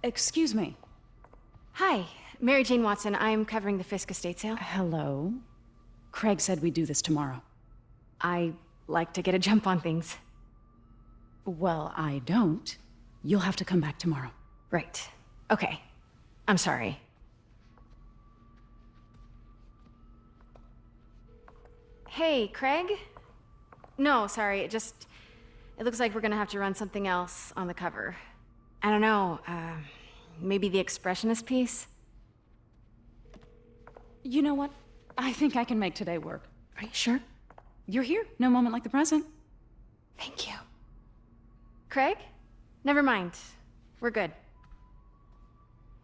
Excuse me. Hi, Mary Jane Watson. I'm covering the Fisk estate sale. Hello? Craig said we'd do this tomorrow. I like to get a jump on things. Well, I don't. You'll have to come back tomorrow. Right. Okay. I'm sorry. Hey, Craig? No, sorry, it looks like we're gonna have to run something else on the cover. I don't know, maybe the expressionist piece? You know what? I think I can make today work. Are you sure? You're here. No moment like the present. Thank you. Craig? Never mind. We're good.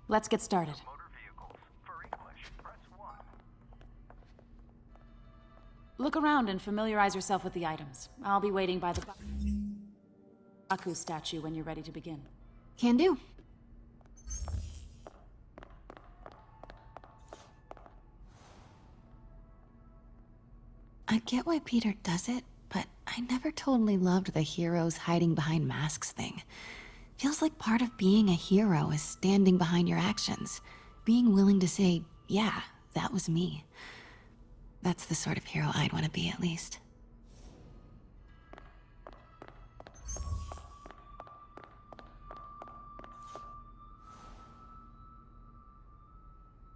Let's get started. Motor vehicles. For English, press 1. Look around and familiarize yourself with the items. I'll be waiting by the Baku statue when you're ready to begin. Can do. I get why Peter does it, but I never totally loved the heroes hiding behind masks thing. Feels like part of being a hero is standing behind your actions. Being willing to say, yeah, that was me. That's the sort of hero I'd want to be, at least.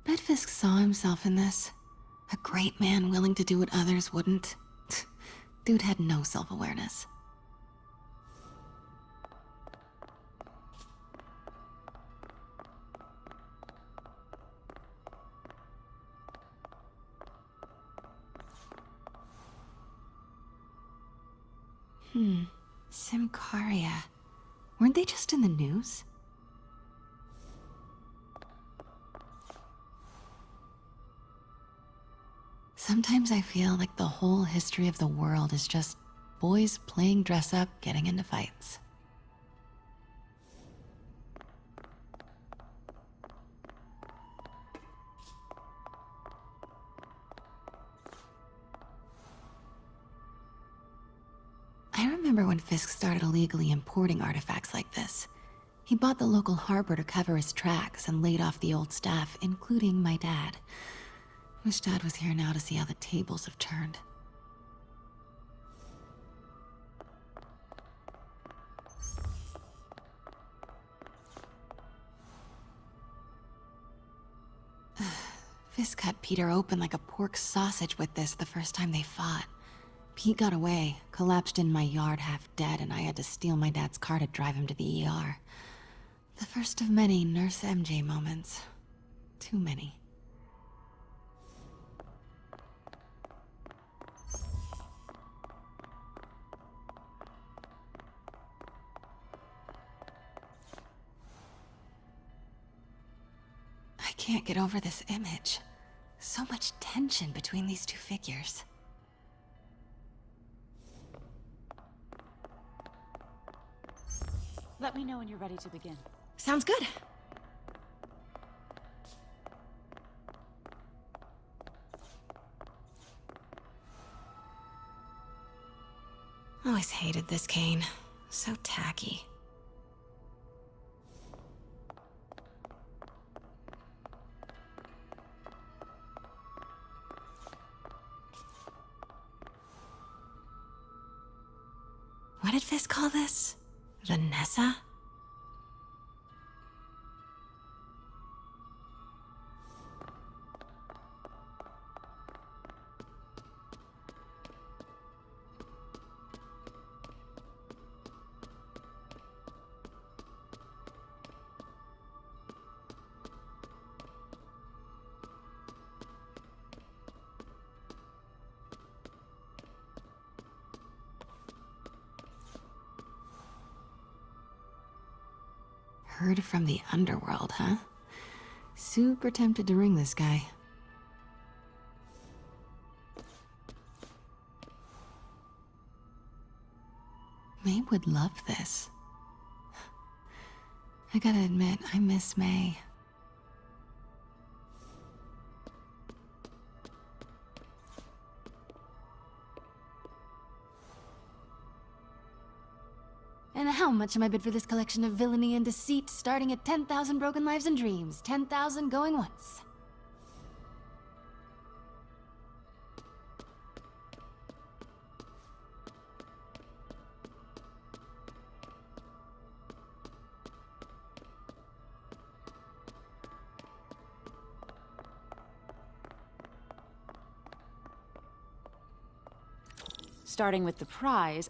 Bet Fisk saw himself in this. A great man willing to do what others wouldn't. Dude had no self-awareness. Simcaria. Weren't they just in the news? Sometimes I feel like the whole history of the world is just boys playing dress up, getting into fights. I remember when Fisk started illegally importing artifacts like this. He bought the local harbor to cover his tracks and laid off the old staff, including my dad. Wish Dad was here now to see how the tables have turned. Fisk cut Peter open like a pork sausage with this the first time they fought. Pete got away, collapsed in my yard half dead, and I had to steal my dad's car to drive him to the ER. The first of many Nurse MJ moments. Too many. I can't get over this image. So much tension between these two figures. Let me know when you're ready to begin. Sounds good. Always hated this cane. So tacky. What did Fisk call this? Vanessa? Heard from the underworld, huh? Super tempted to ring this guy. May would love this. I gotta admit, I miss May. And how much am I bid for this collection of villainy and deceit, starting at 10,000 broken lives and dreams, 10,000 going once? Starting with the prize,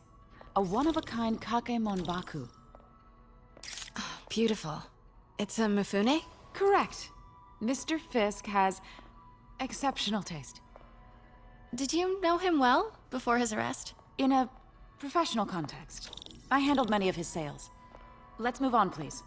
a one-of-a-kind Kakemon Baku. Beautiful. It's a Mifune? Correct. Mr. Fisk has exceptional taste. Did you know him well before his arrest? In a professional context, I handled many of his sales. Let's move on, please.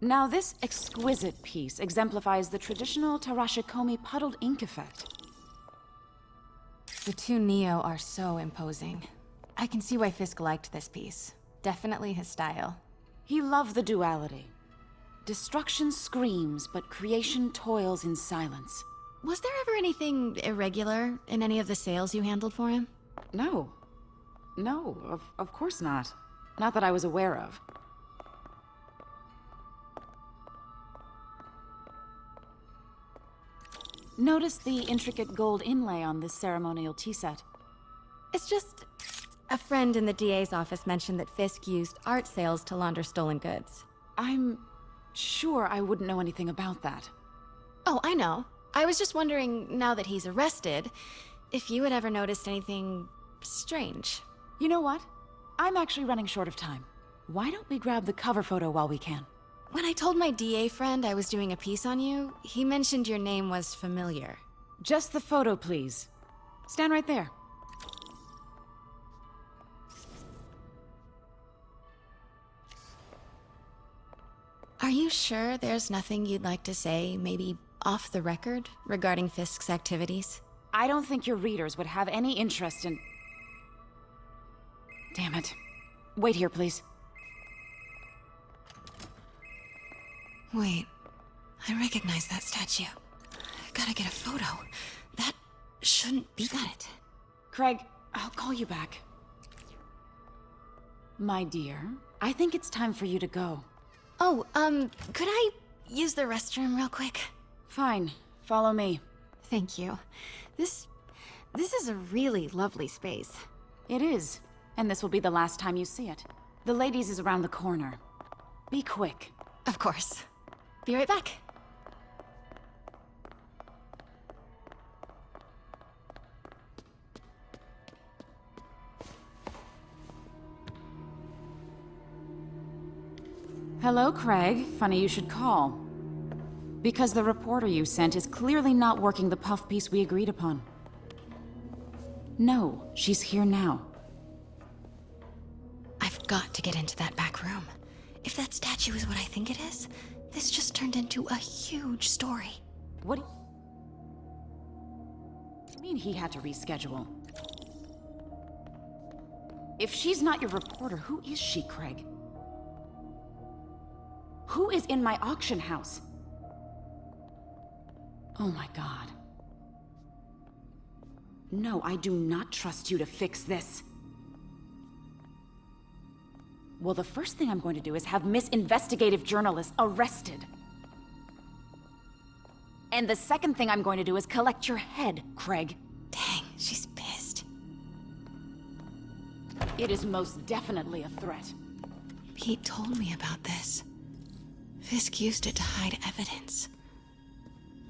Now, this exquisite piece exemplifies the traditional Tarashikomi puddled ink effect. The two Neo are so imposing. I can see why Fisk liked this piece. Definitely his style. He loved the duality. Destruction screams, but creation toils in silence. Was there ever anything irregular in any of the sales you handled for him? No. No, of course not. Not that I was aware of. Notice the intricate gold inlay on this ceremonial tea set. It's just... a friend in the DA's office mentioned that Fisk used art sales to launder stolen goods. I'm sure I wouldn't know anything about that. Oh, I know. I was just wondering, now that he's arrested, if you had ever noticed anything strange. You know what? I'm actually running short of time. Why don't we grab the cover photo while we can? When I told my DA friend I was doing a piece on you, he mentioned your name was familiar. Just the photo, please. Stand right there. Are you sure there's nothing you'd like to say, maybe off the record, regarding Fisk's activities? I don't think your readers would have any interest in... Damn it. Wait here, please. Wait, I recognize that statue. Gotta get a photo. That shouldn't be it. Craig, I'll call you back. My dear, I think it's time for you to go. Oh, could I use the restroom real quick? Fine. Follow me. Thank you. This is a really lovely space. It is. And this will be the last time you see it. The ladies is around the corner. Be quick. Of course. Be right back. Hello, Craig. Funny you should call. Because the reporter you sent is clearly not working the puff piece we agreed upon. No, she's here now. I've got to get into that back room. If that statue is what I think it is, this just turned into a huge story. What do you mean he had to reschedule? If she's not your reporter, who is she, Craig? Who is in my auction house? Oh my god. No, I do not trust you to fix this. Well, the first thing I'm going to do is have Miss Investigative Journalist arrested. And the second thing I'm going to do is collect your head, Craig. Dang, she's pissed. It is most definitely a threat. Pete told me about this. Fisk used it to hide evidence.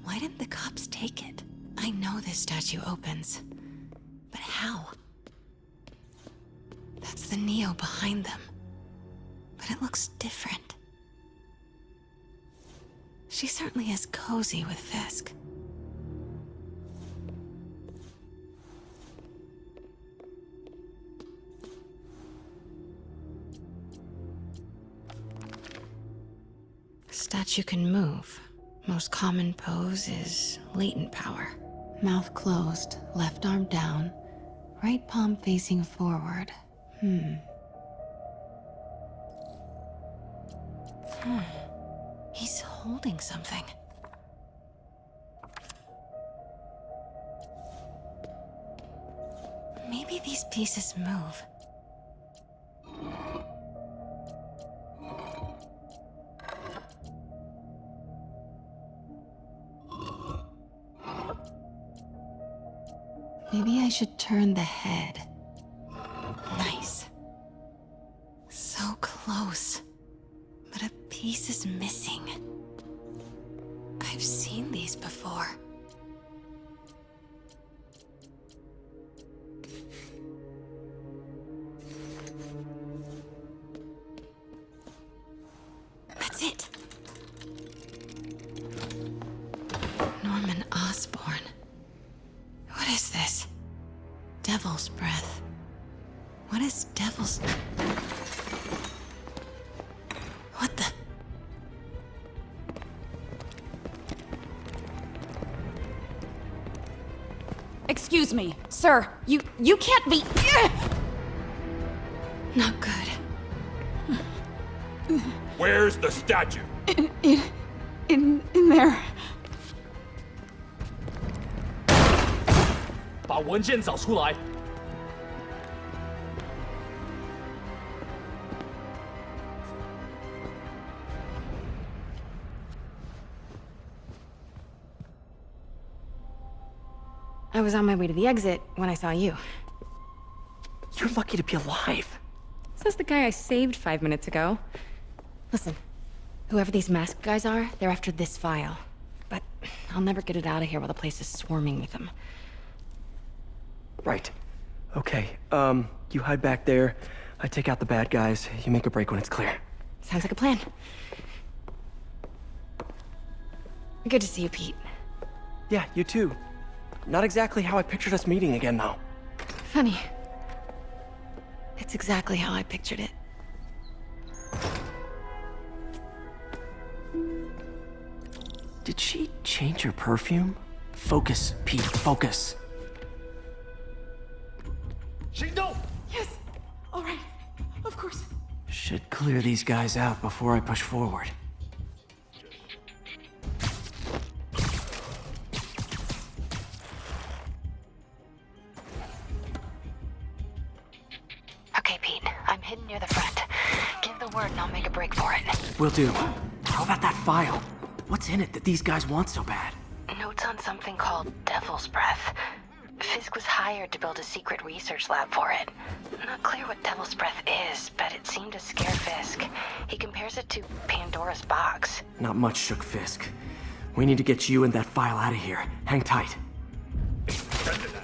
Why didn't the cops take it? I know this statue opens. But how? That's the Neo behind them. But it looks different. She certainly is cozy with Fisk. Statue can move. Most common pose is latent power. Mouth closed, left arm down, right palm facing forward. He's holding something. Maybe these pieces move. Maybe I should turn the head. Nice. So close. But a piece is missing. I've seen these before. That's it. Norman Osborn. What is this? Devil's breath. What is devil's... What the... Excuse me, sir. You can't be... Not good. Where's the statue? In there. 把文件找出来。 I was on my way to the exit when I saw you. You're lucky to be alive. Says the guy I saved 5 minutes ago. Listen, whoever these masked guys are, they're after this file. But I'll never get it out of here while the place is swarming with them. Right. Okay, you hide back there. I take out the bad guys. You make a break when it's clear. Sounds like a plan. Good to see you, Pete. Yeah, you too. Not exactly how I pictured us meeting again, though. Funny. It's exactly how I pictured it. Did she change her perfume? Focus, Pete, focus. 行动！ Yes. All right. Of course. Should clear these guys out before I push forward. Okay, Pete. I'm hidden near the front. Give the word and I'll make a break for it. Will do. How about that file? What's in it that these guys want so bad? Notes on something called Devil's Breath. Fisk was hired to build a secret research lab for it. Not clear what Devil's Breath is, but it seemed to scare Fisk. He compares it to Pandora's box. Not much shook Fisk. We need to get you and that file out of here. Hang tight. 等等等，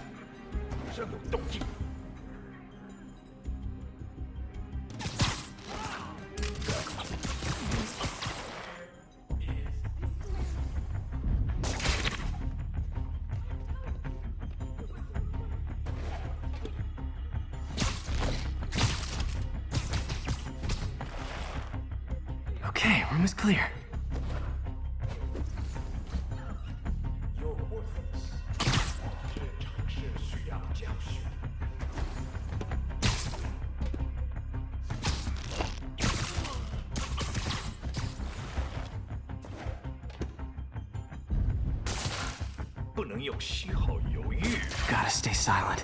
任有动静。 Okay, room is clear. Gotta stay silent.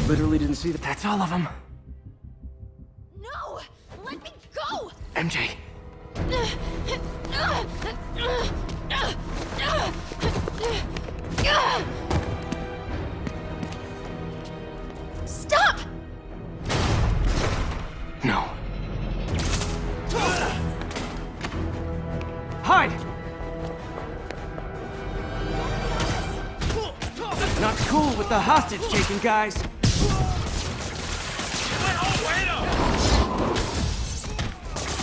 Literally didn't see that. That's all of them. No! Let me go! MJ. Stop! No. Hide! Not cool with the hostage taking, guys.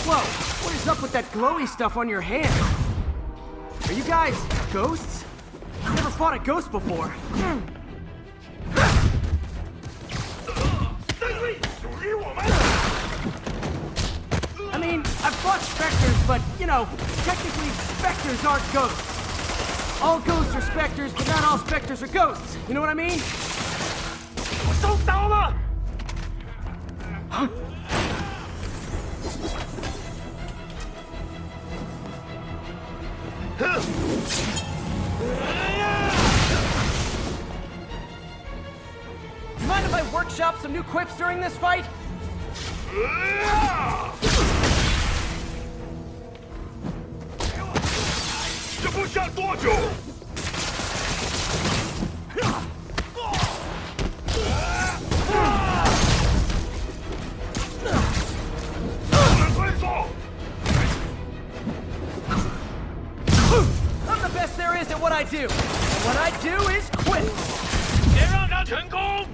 Whoa, what is up with that glowy stuff on your hand? Are you guys ghosts? I've never fought a ghost before. I mean, I've fought specters, but, you know, technically specters aren't ghosts. All ghosts are specters, but not all specters are ghosts. You know what I mean? 我收到了。 Mind if I workshop some new quips during this fight? 这不下多久？快走！ I'm the best there is at what I do. And what I do is quit. 别让他成功！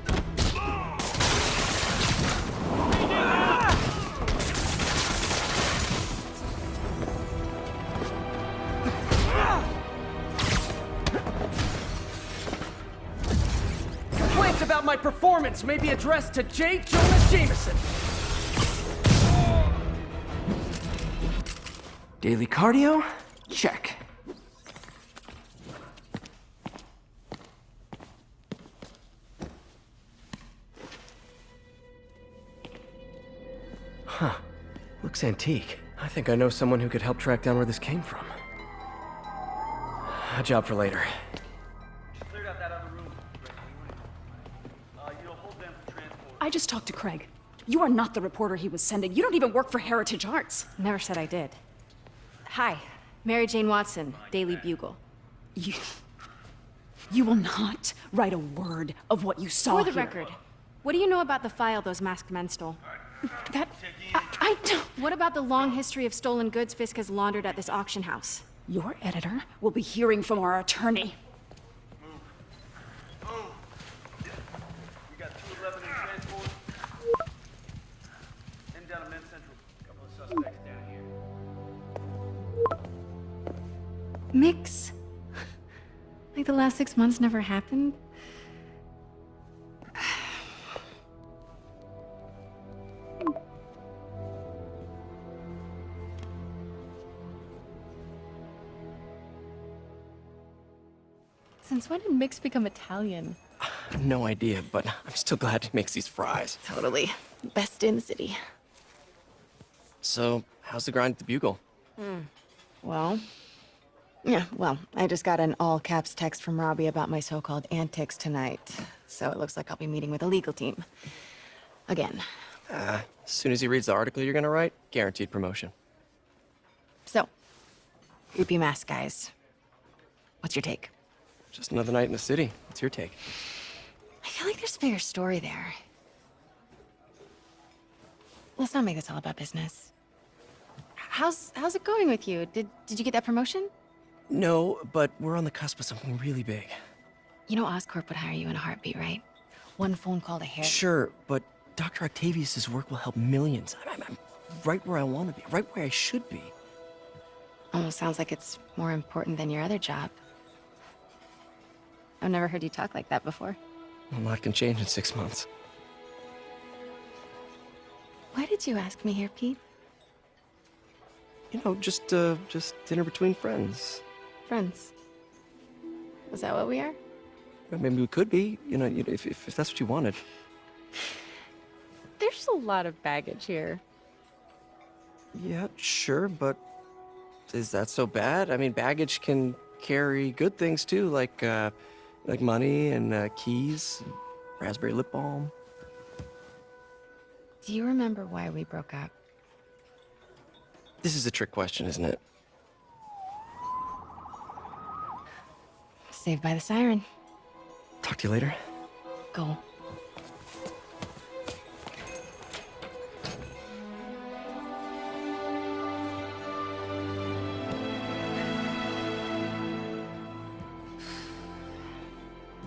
Complaints about my performance may be addressed to J. Jonah Jameson. Daily cardio? Check. Huh. Looks antique. I think I know someone who could help track down where this came from. A job for later. Cleared out that other room. You'll hold them for transport. I just talked to Craig. You are not the reporter he was sending. You don't even work for Heritage Arts. Never said I did. Hi, Mary Jane Watson, Daily Bugle. You will not write a word of what you saw For the here. record, what do you know about the file those masked men stole? That... I don't... What about the long history of stolen goods Fisk has laundered at this auction house? Your editor will be hearing from our attorney. We got 211 in transport. And down to Men's Central. Couple of suspects down here. Mix? Like the last 6 months never happened? Since when did Mix become Italian? No idea, but I'm still glad he makes these fries. Totally. Best in the city. So, how's the grind at the Bugle? Well, I just got an all-caps text from Robbie about my so-called antics tonight. So it looks like I'll be meeting with a legal team. Again. As soon as he reads the article you're gonna write, guaranteed promotion. So, creepy mask guys. What's your take? Just another night in the city. What's your take? I feel like there's a bigger story there. Let's not make this all about business. How's it going with you? Did you get that promotion? No, but we're on the cusp of something really big. You know Oscorp would hire you in a heartbeat, right? One phone call to Harry. Sure, but Dr. Octavius's work will help millions. I'm right where I want to be, right where I should be. Almost sounds like it's more important than your other job. I've never heard you talk like that before. A lot can change in 6 months. Why did you ask me here, Pete? You know, just dinner between friends. Friends. Is that what we are? Well, maybe we could be, if that's what you wanted. There's a lot of baggage here. Yeah, sure, but is that so bad? I mean, baggage can carry good things too, like money and keys, and raspberry lip balm. Do you remember why we broke up? This is a trick question, isn't it? Saved by the siren. Talk to you later. Go.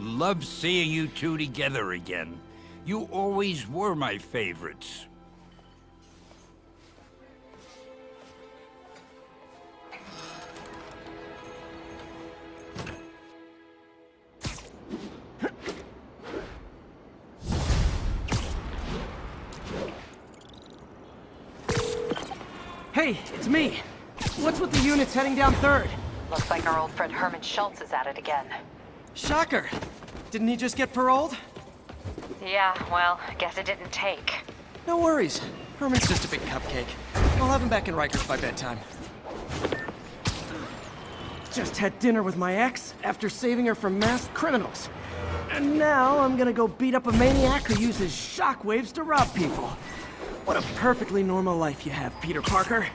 Love seeing you two together again. You always were my favorites. Hey, it's me. What's with the units heading down 3rd? Looks like our old friend Herman Schultz is at it again. Shocker! Didn't he just get paroled? Yeah, well, guess it didn't take. No worries. Herman's just a big cupcake. I'll have him back in Rikers by bedtime. Just had dinner with my ex after saving her from masked criminals. And now I'm gonna go beat up a maniac who uses shockwaves to rob people. What a perfectly normal life you have, Peter Parker.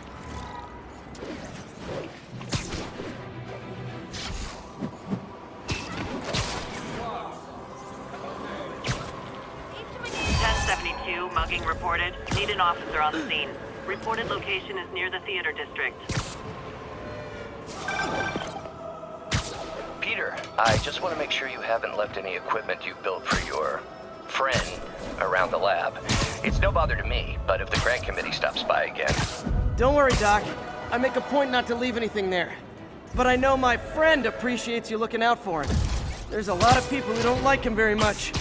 Mugging reported. Need an officer on the scene. Reported location is near the theater district. Peter, I just want to make sure you haven't left any equipment you built for your friend around the lab. It's no bother to me, but if the grant committee stops by again... Don't worry, Doc. I make a point not to leave anything there. But I know my friend appreciates you looking out for him. There's a lot of people who don't like him very much.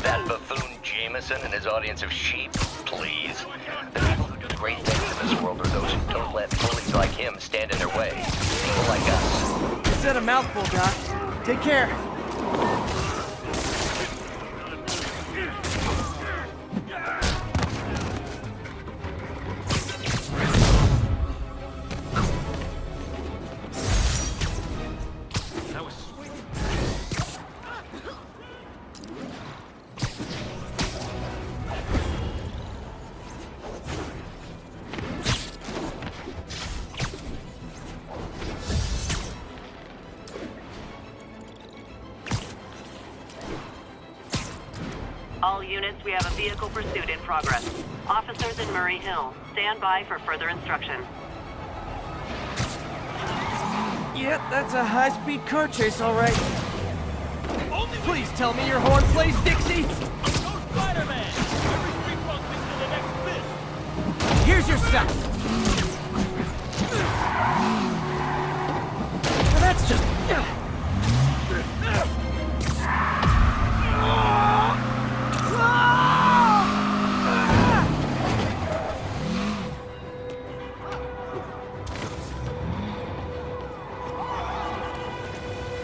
That buffoon Jameson and his audience of sheep? Please. The people who do the great things in this world are those who don't let bullies like him stand in their way. People like us. You said a mouthful, Doc. Take care. All units, we have a vehicle pursuit in progress. Officers in Murray Hill. Stand by for further instruction. Yep, that's a high-speed car chase, all right. Please tell me your horn plays Dixie! Go Spider-Man! Every street punk thinks they're the next Fisk! Here's your stuff! Now that's just...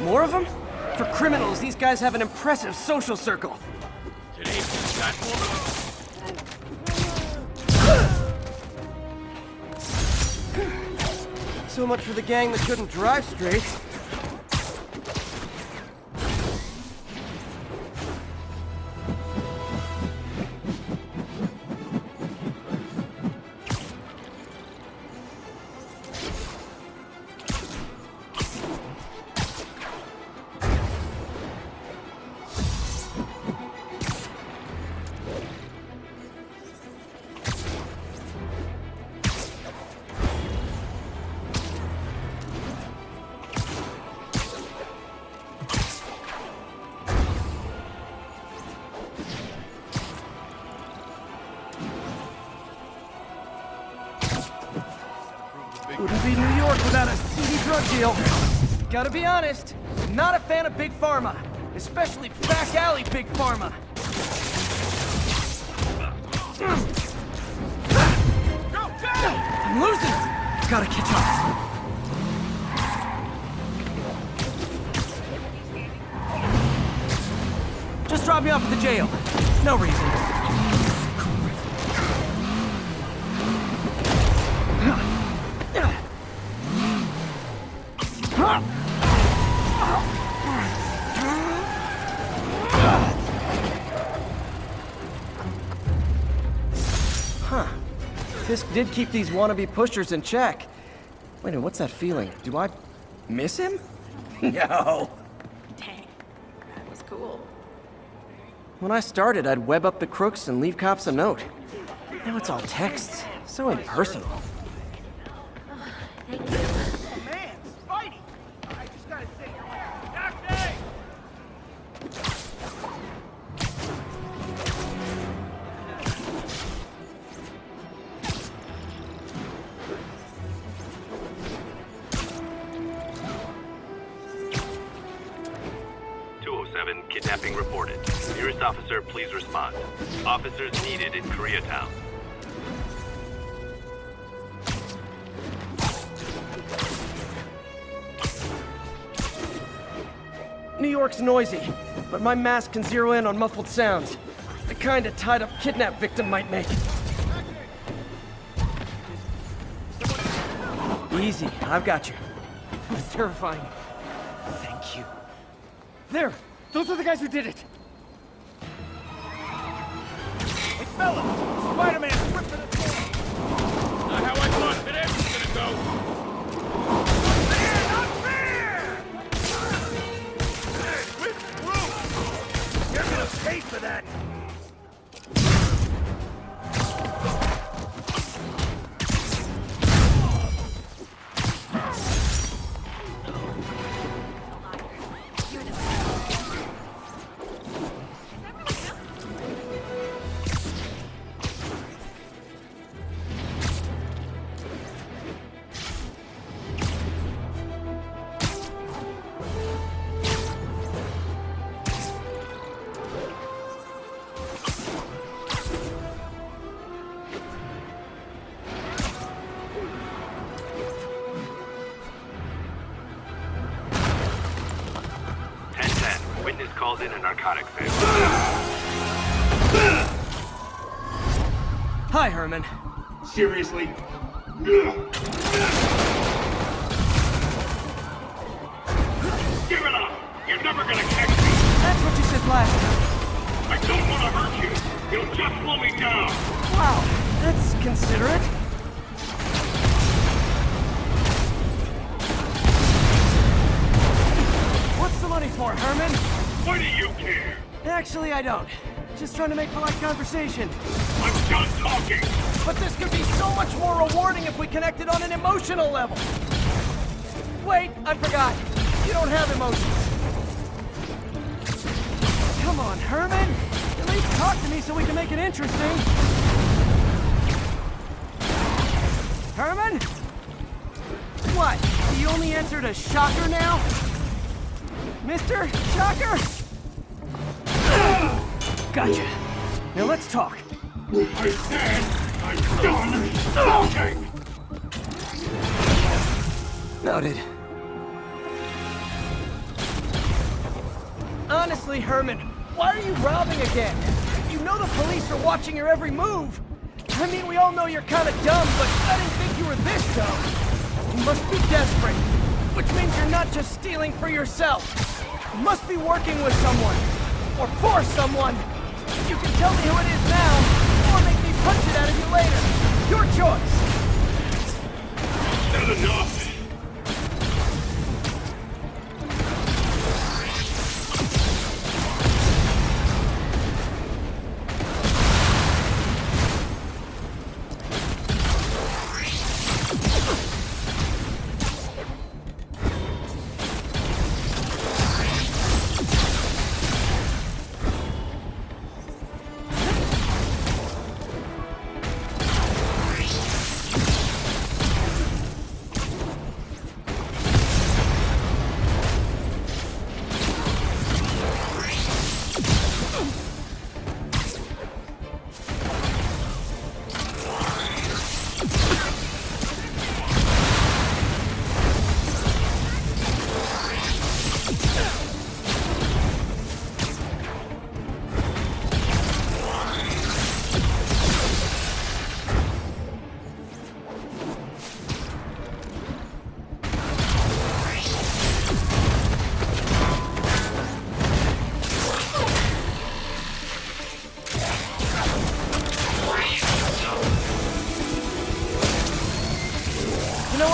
More of them? For criminals, these guys have an impressive social circle. Today's got So much for the gang that couldn't drive straight. Wouldn't be New York without a seedy drug deal. Gotta be honest, not a fan of Big Pharma. Especially back alley Big Pharma. I'm losing it! Gotta catch up. Just drop me off at the jail. No reason. Huh. Fisk did keep these wannabe pushers in check. Wait a minute, what's that feeling? Do I miss him? No. Dang, that was cool. When I started, I'd web up the crooks and leave cops a note. Now it's all texts. So impersonal. Thank you. Man, Spidey! I just gotta say, Daphne! Kidnapping reported. Nearest officer, please respond. Officers needed in Koreatown. New York's noisy, but my mask can zero in on muffled sounds. The kind a tied-up kidnap victim might make. Easy, I've got you. That's terrifying. Thank you. There! Those are the guys who did it! Hey, fellas! Spider-Man's ripping it through! Not how I thought today was gonna go! Not fair! Hey, quit through! You're gonna pay for that! Witness calls in a narcotics sale. Hi, Herman. Seriously? Give it up! You're never gonna catch me! That's what you said last time. I don't want to hurt you! You'll just slow me down! Wow, that's considerate. What's the money for, Herman? Why do you care? Actually, I don't. Just trying to make polite conversation. I'm done talking! But this could be so much more rewarding if we connected on an emotional level. Wait, I forgot. You don't have emotions. Come on, Herman. At least talk to me so we can make it interesting. Herman? What? You only answered a shocker now? Mr. Shocker? Gotcha. Now let's talk. I said I'm done talking! Noted. Honestly, Herman, why are you robbing again? You know the police are watching your every move. I mean, we all know you're kind of dumb, but I didn't think you were this dumb. You must be desperate, which means you're not just stealing for yourself. You must be working with someone, or for someone. You can tell me who it is now, or make me punch it out of you later. Your choice. That's enough!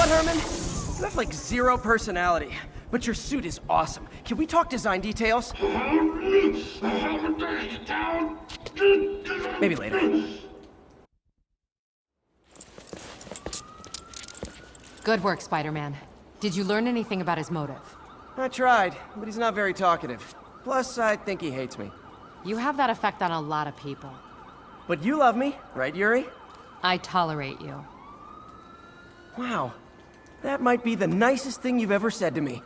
Herman? You have like zero personality, but your suit is awesome. Can we talk design details? Maybe later. Good work, Spider-Man. Did you learn anything about his motive? I tried, but he's not very talkative. Plus, I think he hates me. You have that effect on a lot of people. But you love me, right, Yuri? I tolerate you. Wow. That might be the nicest thing you've ever said to me.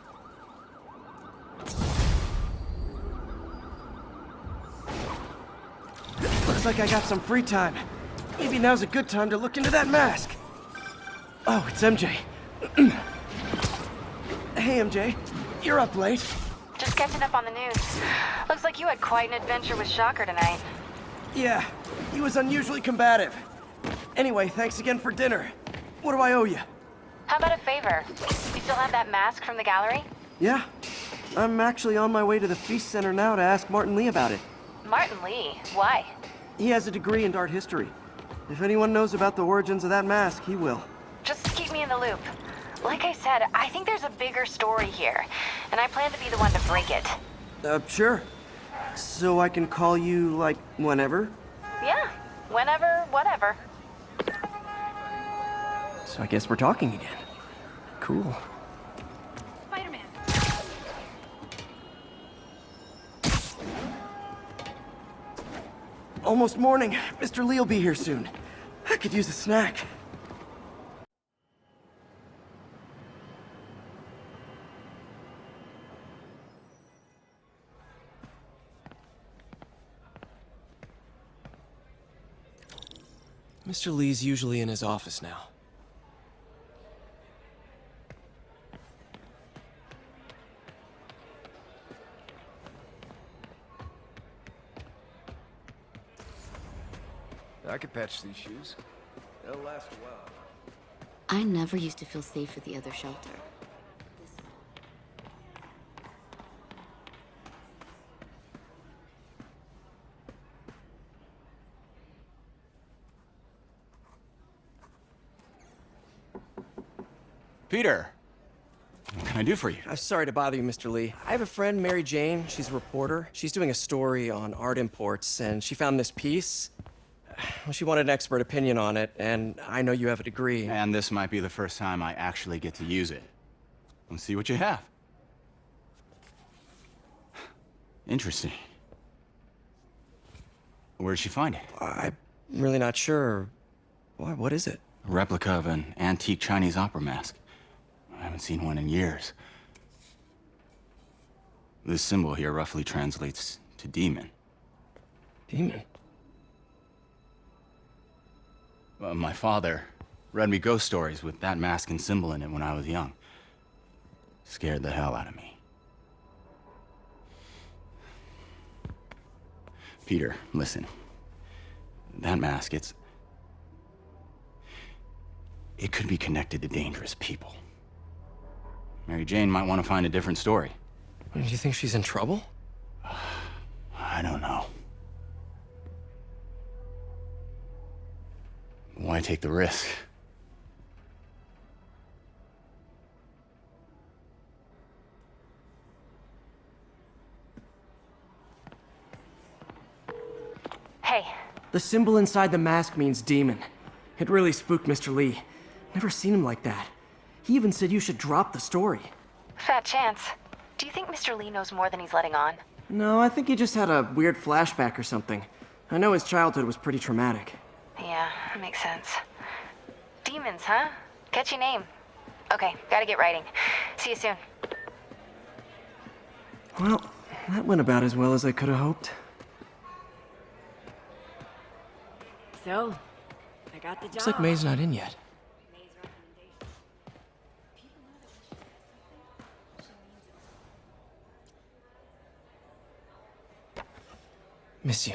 Looks like I got some free time. Maybe now's a good time to look into that mask. Oh, it's MJ. Hey, MJ. You're up late. Just Just catching up on the news. Looks like you had quite an adventure with Shocker tonight. Yeah, he was unusually combative. Anyway, thanks again for dinner. What do I owe you? How about a favor? You still have that mask from the gallery? Yeah, I'm actually on my way to the Feast Center now to ask Martin Lee about it. Martin Lee? Why? He has a degree in art history. If anyone knows about the origins of that mask, he will. Just keep me in the loop. Like I said, I think there's a bigger story here, and I plan to be the one to break it. Sure. So I can call you, like, whenever? Yeah, whenever, whatever. So I guess we're talking again. Cool. Spider-Man. Almost morning. Mr. Lee will be here soon. I could use a snack. Mr. Lee's usually in his office now. I could patch these shoes. They'll last a while. I never used to feel safe at the other shelter. Peter, what can I do for you? I'm sorry to bother you, Mr. Lee. I have a friend, Mary Jane. She's a reporter. She's doing a story on art imports, and she found this piece. Well, she wanted an expert opinion on it, and I know you have a degree. And this might be the first time I actually get to use it. Let's see what you have. Interesting. Where did she find it? I'm really not sure. Why, what is it? A replica of an antique Chinese opera mask. I haven't seen one in years. This symbol here roughly translates to demon. Demon? My father read me ghost stories with that mask and symbol in it when I was young. Scared the hell out of me. Peter, listen. That mask, it could be connected to dangerous people. Mary Jane might want to find a different story. Do you think she's in trouble? I don't know. Why take the risk? Hey. The symbol inside the mask means demon. It really spooked Mr. Lee. Never seen him like that. He even said you should drop the story. Fat chance. Do you think Mr. Lee knows more than he's letting on? No, I think he just had a weird flashback or something. I know his childhood was pretty traumatic. Yeah, makes sense. Demons, huh? Catchy name. Okay, gotta get writing. See you soon. Well, that went about as well as I could have hoped. So, I got the job. Looks like May's not in yet. Miss you.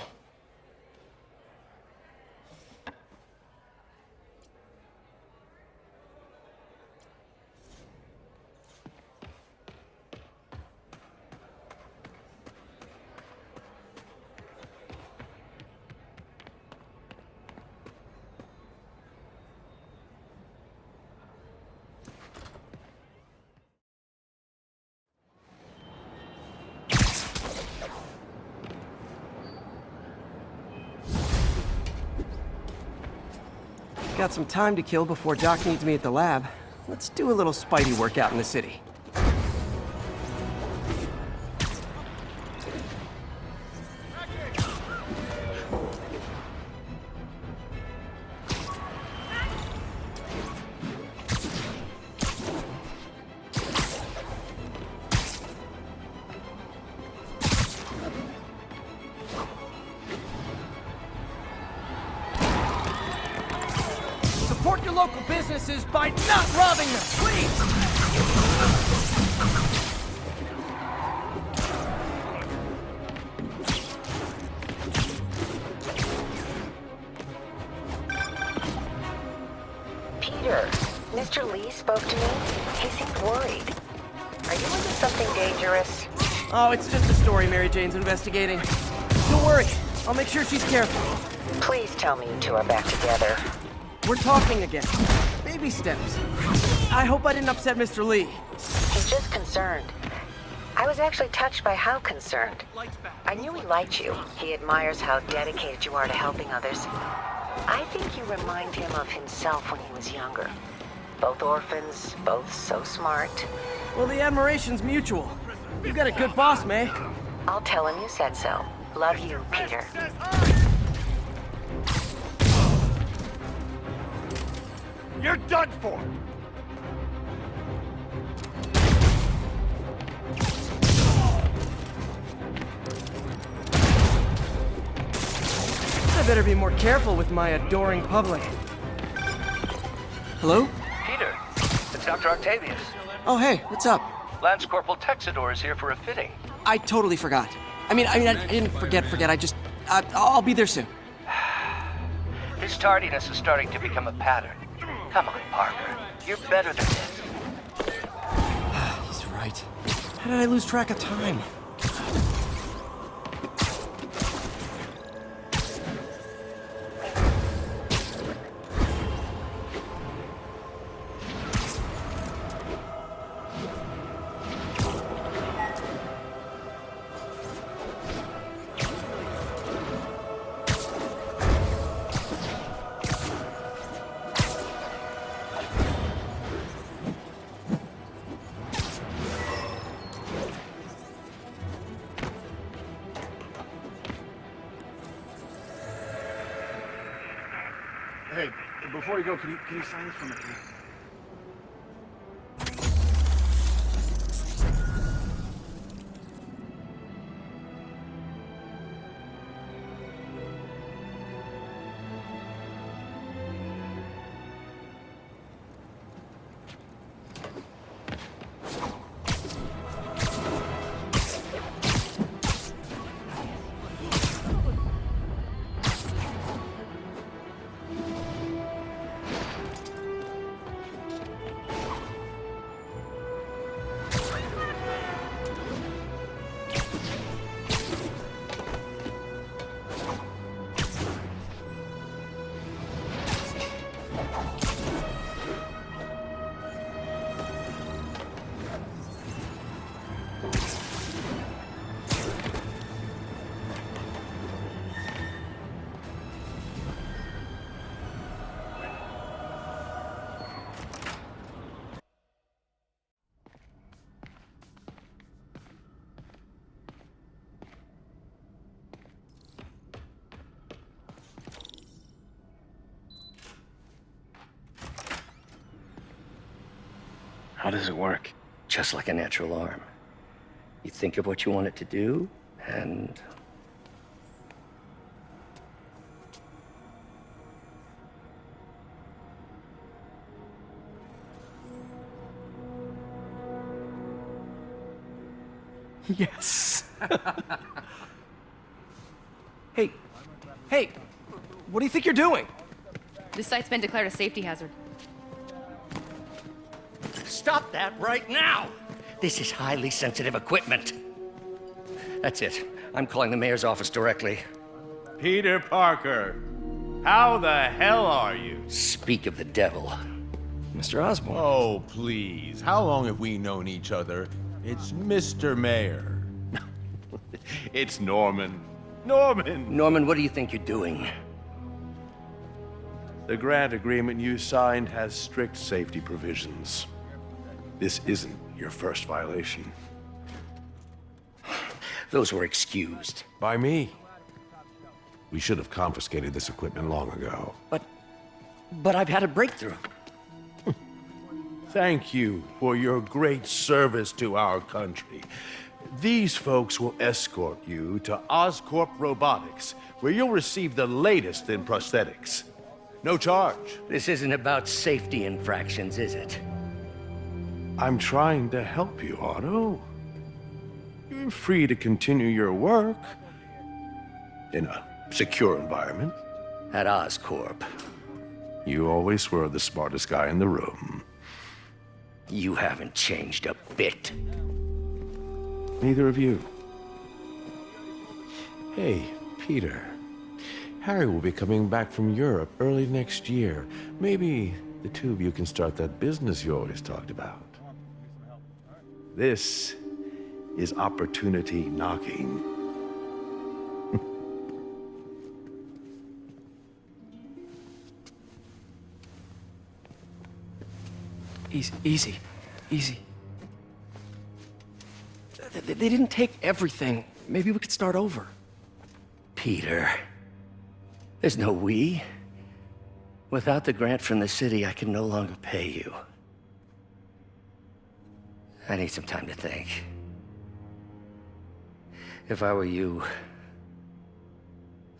Got some time to kill before Doc needs me at the lab. Let's do a little Spidey workout in the city. Support your local businesses by not robbing them, please! Peter, Mr. Lee spoke to me. He seemed worried. Are you into something dangerous? Oh, it's just a story Mary Jane's investigating. Don't worry, I'll make sure she's careful. Please tell me you two are back together. We're talking again. Baby steps. I hope I didn't upset Mr. Lee. He's just concerned. I was actually touched by how concerned. I knew he liked you. He admires how dedicated you are to helping others. I think you remind him of himself when he was younger. Both orphans, both so smart. Well, the admiration's mutual. You've got a good boss, May. I'll tell him you said so. Love you, Peter. You're done for! I better be more careful with my adoring public. Hello? Peter, it's Dr. Octavius. Oh, hey, what's up? Lance Corporal Texador is here for a fitting. I totally forgot. I didn't forget. I'll be there soon. His tardiness is starting to become a pattern. Come on, Parker. You're better than this. He's right. How did I lose track of time? Hey, before you go, can you sign this for me? How does it work? Just like a natural arm. You think of what you want it to do, and... Yes. Hey, what do you think you're doing? This site's been declared a safety hazard. Stop that right now! This is highly sensitive equipment. That's it. I'm calling the mayor's office directly. Peter Parker, how the hell are you? Speak of the devil. Mr. Osborn. Oh, please. How long have we known each other? It's Mr. Mayor. It's Norman. Norman, what do you think you're doing? The grant agreement you signed has strict safety provisions. This isn't your first violation. Those were excused. By me. We should have confiscated this equipment long ago. But I've had a breakthrough. Thank you for your great service to our country. These folks will escort you to Oscorp Robotics, where you'll receive the latest in prosthetics. No charge. This isn't about safety infractions, is it? I'm trying to help you, Otto. You're free to continue your work in a secure environment. At Oscorp. You always were the smartest guy in the room. You haven't changed a bit. Neither of you. Hey, Peter. Harry will be coming back from Europe early next year. Maybe the two of you can start that business you always talked about. This is opportunity knocking. Easy. They didn't take everything. Maybe we could start over. Peter, there's no we. Without the grant from the city, I can no longer pay you. I need some time to think. If I were you,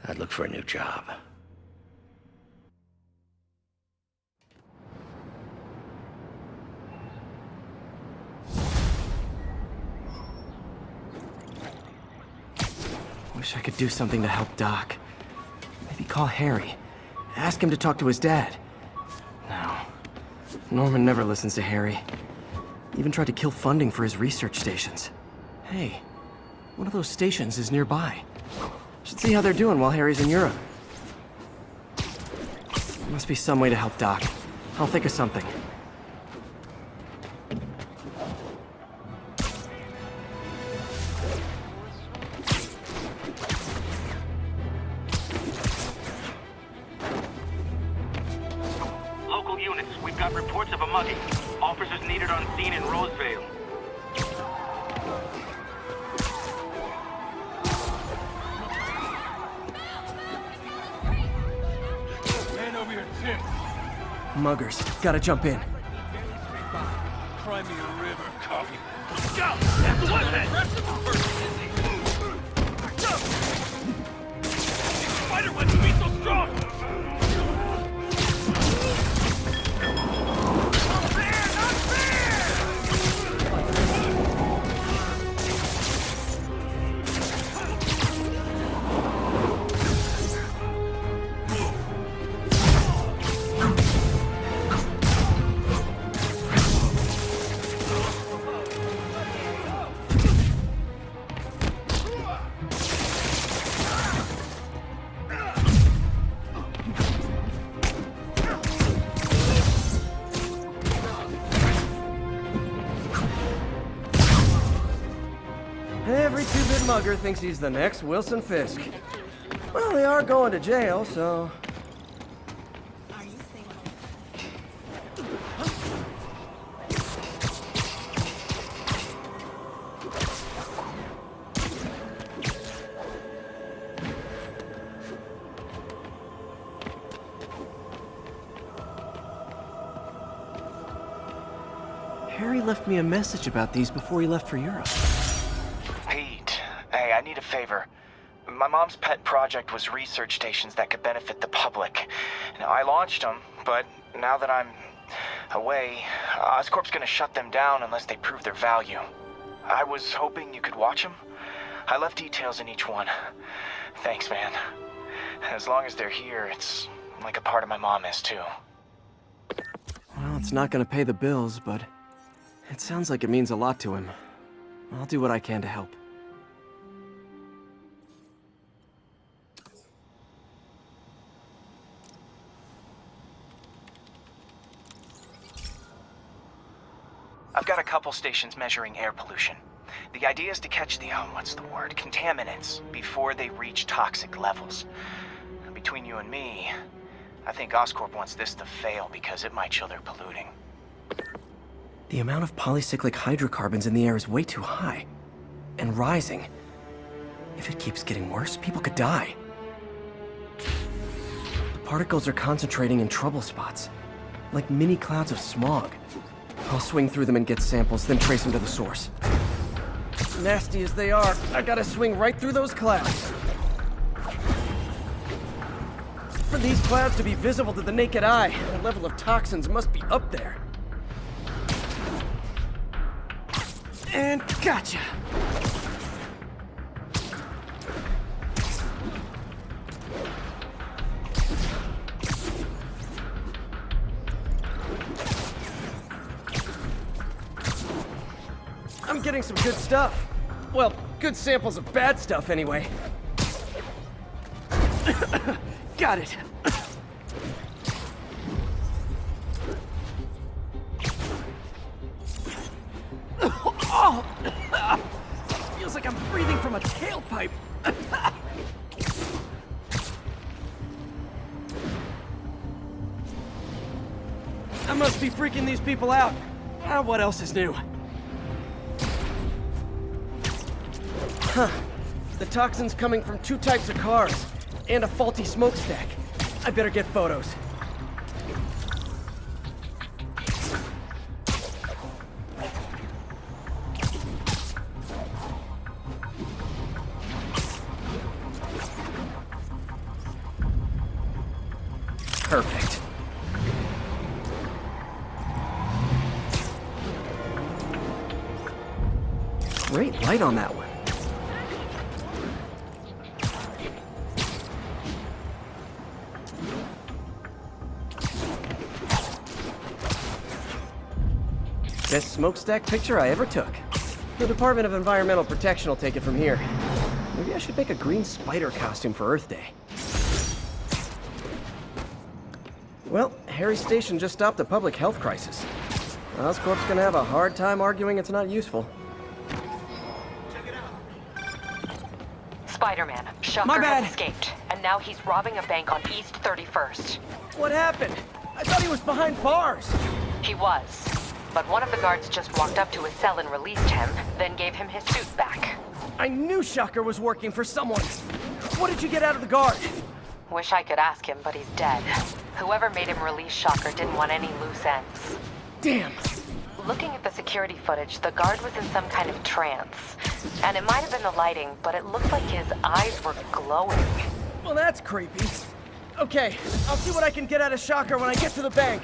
I'd look for a new job. Wish I could do something to help Doc. Maybe call Harry. Ask him to talk to his dad. No. Norman never listens to Harry. Even tried to kill funding for his research stations. Hey, one of those stations is nearby. Should see how they're doing while Harry's in Europe. There must be some way to help Doc. I'll think of something. Local units, we've got reports of a mugging. Officers needed on scene in Roseville. Man over here, Tim. Muggers, gotta jump in. Cry me a river, coffee. Go! That's the one then! Spider webs be so strong! Every two-bit mugger thinks he's the next Wilson Fisk. Well, they are going to jail, so... Harry left me a message about these before he left for Europe. Pete, hey, I need a favor. My mom's pet project was research stations that could benefit the public. Now, I launched them, but now that I'm away, Oscorp's gonna shut them down unless they prove their value. I was hoping you could watch them. I left details in each one. Thanks, man. As long as they're here, it's like a part of my mom is, too. Well, it's not gonna pay the bills, but it sounds like it means a lot to him. I'll do what I can to help. I've got a couple stations measuring air pollution. The idea is to catch the, contaminants before they reach toxic levels. Between you and me, I think Oscorp wants this to fail because it might show they're polluting. The amount of polycyclic hydrocarbons in the air is way too high. And rising. If it keeps getting worse, people could die. The particles are concentrating in trouble spots, like mini clouds of smog. I'll swing through them and get samples, then trace them to the source. Nasty as they are, I gotta swing right through those clouds. For these clouds to be visible to the naked eye, the level of toxins must be up there. And gotcha! getting some good stuff. Well, good samples of bad stuff, anyway. Got it. Oh! Feels like I'm breathing from a tailpipe. I must be freaking these people out. What else is new? Huh. The toxin's coming from 2 types of cars, and a faulty smokestack. I better get photos. Perfect. Great light on that one. Best smokestack picture I ever took. The Department of Environmental Protection will take it from here. Maybe I should make a green spider costume for Earth Day. Well, Harry Station just stopped a public health crisis. Oscorp's gonna have a hard time arguing it's not useful. Spider-Man, Shocker My bad. has escaped, and now he's robbing a bank on East 31st. What happened? I thought he was behind bars. He was, but one of the guards just walked up to his cell and released him, then gave him his suit back. I knew Shocker was working for someone. What did you get out of the guard? Wish I could ask him, but he's dead. Whoever made him release Shocker didn't want any loose ends. Damn. Looking at the security footage, the guard was in some kind of trance. And it might have been the lighting, but it looked like his eyes were glowing. Well, that's creepy. Okay, I'll see what I can get out of Shocker when I get to the bank.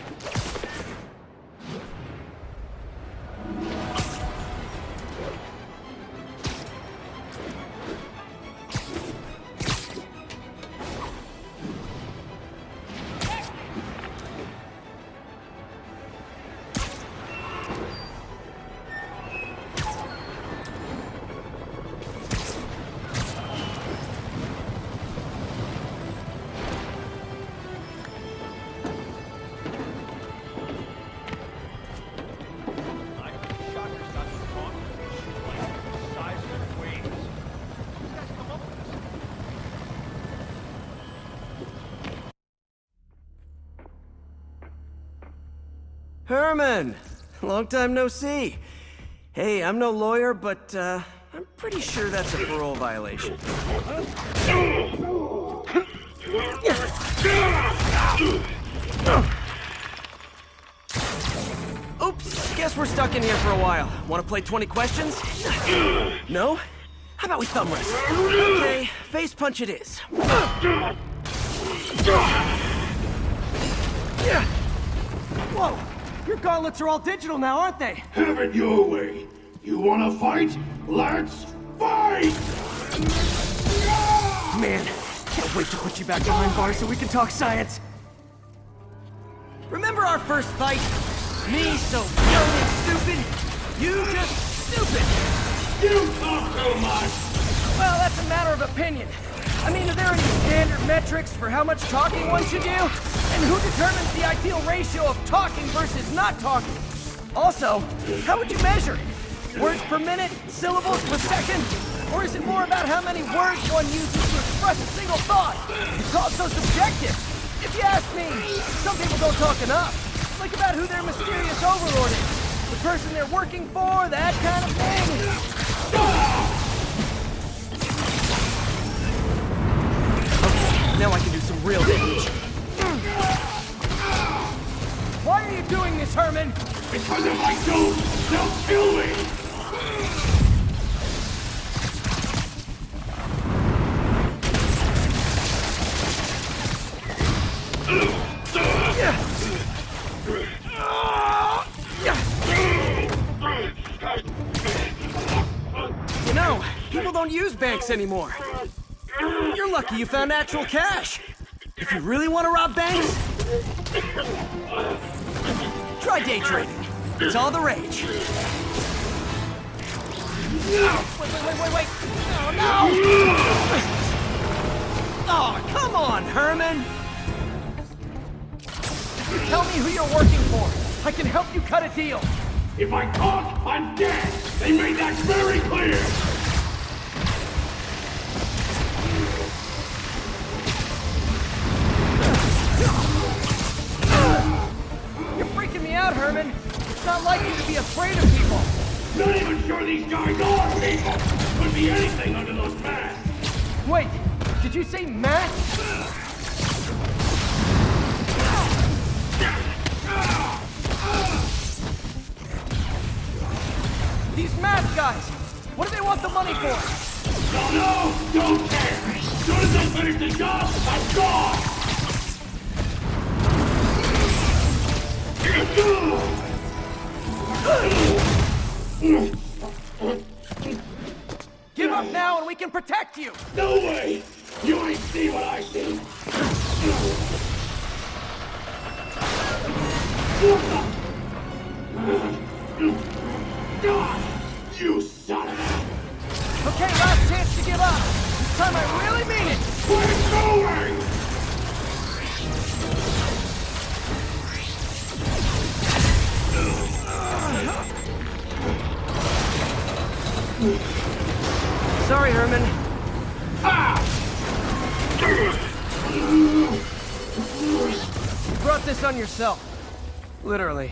Herman! Long time no see. Hey, I'm no lawyer, but I'm pretty sure that's a parole violation. Oops, guess we're stuck in here for a while. Want to play 20 questions? No? How about we thumb wrestle? Okay, face punch it is. Whoa! Your gauntlets are all digital now, aren't they? Have it your way. You wanna fight? Let's fight! Man, can't wait to put you back behind bars so we can talk science. Remember our first fight? Me so young and stupid, you just stupid. You talk too much. Well, that's a matter of opinion. I mean, are there any standard metrics for how much talking one should do? And who determines the ideal ratio of talking versus not talking? Also, how would you measure? Words per minute? Syllables per second? Or is it more about how many words one uses to express a single thought? It's all so subjective. If you ask me, some people don't talk enough. Like about who their mysterious overlord is. The person they're working for, that kind of thing. Now I can do some real damage. Why are you doing this, Herman? Because if I don't, they'll kill me! You know, people don't use banks anymore. You're lucky you found actual cash. If you really want to rob banks, try day trading. It's all the rage. Wait. Oh, no! Oh, come on, Herman! Tell me who you're working for. I can help you cut a deal. If I talk, I'm dead. They made that very clear. You're freaking me out, Herman. It's not like you to be afraid of people. Not even sure these guys are people. Could be anything under those masks. Wait, did you say masks? These mask guys, what do they want the money for? Don't know, don't care. As soon as I finish the job, I'm gone. Give up now and we can protect you! No way! You ain't seen what I see! You son of a... Okay, last chance to give up! This time I really mean it! We're going! Sorry, Herman. You brought this on yourself. Literally.